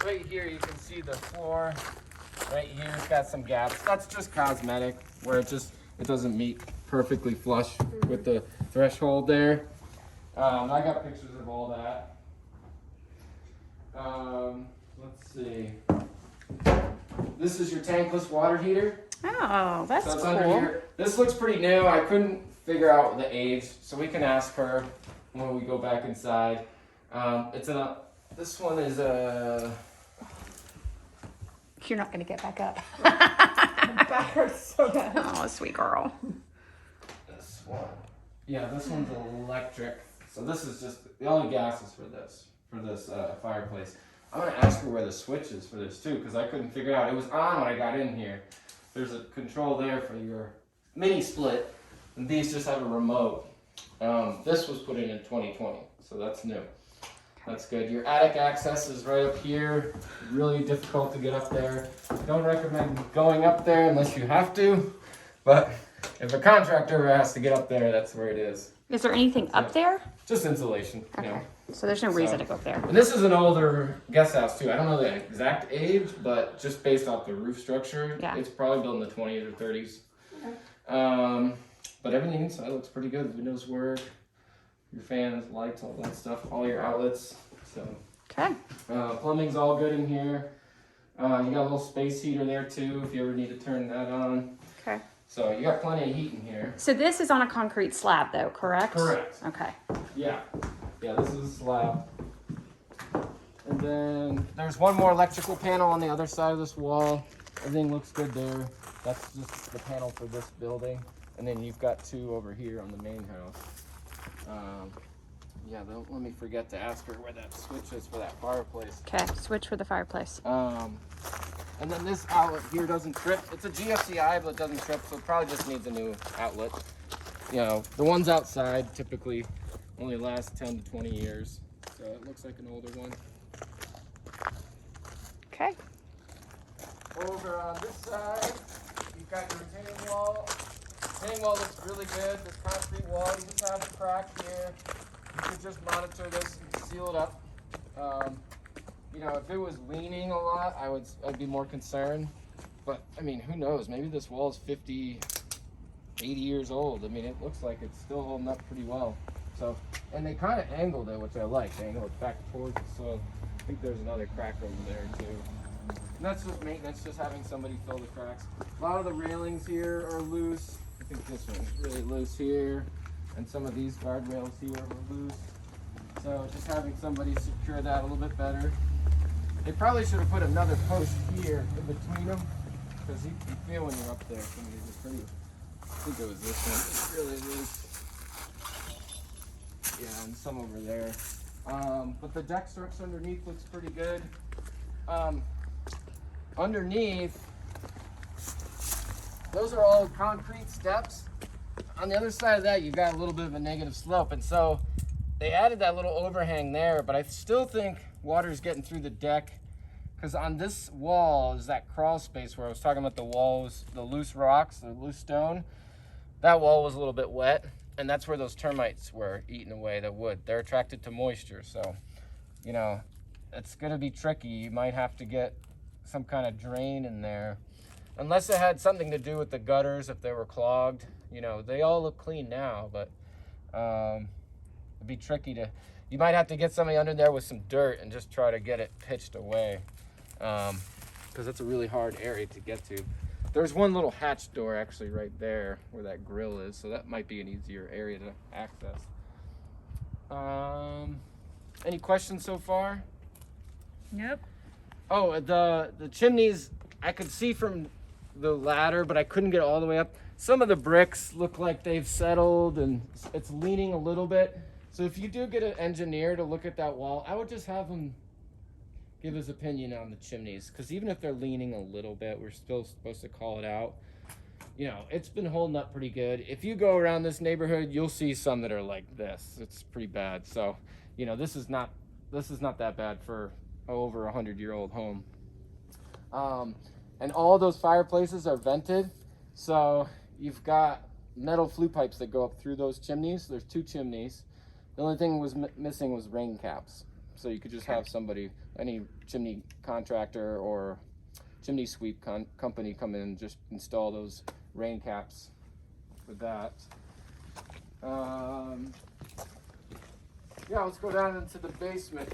right here you can see the floor. Right here it's got some gaps. That's just cosmetic, where it doesn't meet perfectly flush with the threshold there. I got pictures of all that. Let's see. This is your tankless water heater. Oh, that's So it's cool. under here. This looks pretty new. I couldn't figure out the age, so we can ask her when we go back inside. This one is a. You're not going to get back up. Back hurts so bad. Oh, sweet girl. This one. Yeah, this one's electric. So this is just, the only gas is for this fireplace. I'm gonna ask her where the switch is for this too, because I couldn't figure it out. It was on when I got in here. There's a control there for your mini split, and these just have a remote. This was put in 2020, so that's new. That's good. Your attic access is right up here. Really difficult to get up there. Don't recommend going up there unless you have to, but if a contractor has to get up there, that's where it is. Is there anything up there? Just insulation, Okay. you know. So there's no reason to go up there. And this is an older guest house too. I don't know the exact age, but just based off the roof structure, Yeah. it's probably built in the 20s or 30s. Okay. But everything inside looks pretty good. The windows work, your fans, lights, all that stuff, all your outlets. So Okay. plumbing's all good in here. You got a little space heater there too if you ever need to turn that on. Okay. So you got plenty of heat in here. So this is on a concrete slab though, correct? Correct. Okay. Yeah, this is a slab. And then there's one more electrical panel on the other side of this wall. Everything looks good there. That's just the panel for this building. And then you've got two over here on the main house. Don't let me forget to ask her where that switch is for that fireplace. Okay. Switch for the fireplace. And then this outlet here doesn't trip. It's a GFCI, but it doesn't trip, so it probably just needs a new outlet. You know, the ones outside typically only last 10 to 20 years. So it looks like an older one. Okay. Over on this side, you've got your retaining wall. Retaining wall looks really good. This concrete wall, you just have a crack here. You could just monitor this and seal it up. You know, if it was leaning a lot, I'd be more concerned. But I mean, who knows? Maybe this wall is 50, 80 years old. I mean, it looks like it's still holding up pretty well. So, and they kind of angled it, which I like. They angled it back towards the soil. I think there's another crack over there too. And that's just maintenance, just having somebody fill the cracks. A lot of the railings here are loose. I think this one's really loose here. And some of these guardrails here are loose. So just having somebody secure that a little bit better. They probably should have put another post here in between them, because you feel when you're up there, some of these are pretty, I think it was this one, it's really loose. Yeah, and some over there. But the deck structure underneath looks pretty good. Underneath, those are all concrete steps. On the other side of that, you've got a little bit of a negative slope, and so they added that little overhang there, but I still think water's getting through the deck, because on this wall is that crawl space where I was talking about the walls, the loose rocks, the loose stone. That wall was a little bit wet, and that's where those termites were eating away the wood. They're attracted to moisture, so, you know, it's gonna be tricky. You might have to get some kind of drain in there, unless it had something to do with the gutters, if they were clogged. You know, they all look clean now, but it'd be tricky to, you might have to get somebody under there with some dirt and just try to get it pitched away, because that's a really hard area to get to. There's one little hatch door actually right there where that grill is, so that might be an easier area to access. Any questions so far? Nope. Oh, the chimneys, I could see from the ladder, but I couldn't get all the way up. Some of the bricks look like they've settled and it's leaning a little bit. So if you do get an engineer to look at that wall, I would just have him give his opinion on the chimneys, because even if they're leaning a little bit, we're still supposed to call it out. You know, it's been holding up pretty good. If you go around this neighborhood, you'll see some that are like this. It's pretty bad. So, you know, this is not that bad for over 100-year-old home. And all those fireplaces are vented, so you've got metal flue pipes that go up through those chimneys. There's 2 chimneys. The only thing was missing was rain caps. So you could just have somebody, any chimney contractor or chimney sweep company come in and just install those rain caps with that. Yeah, let's go down into the basement.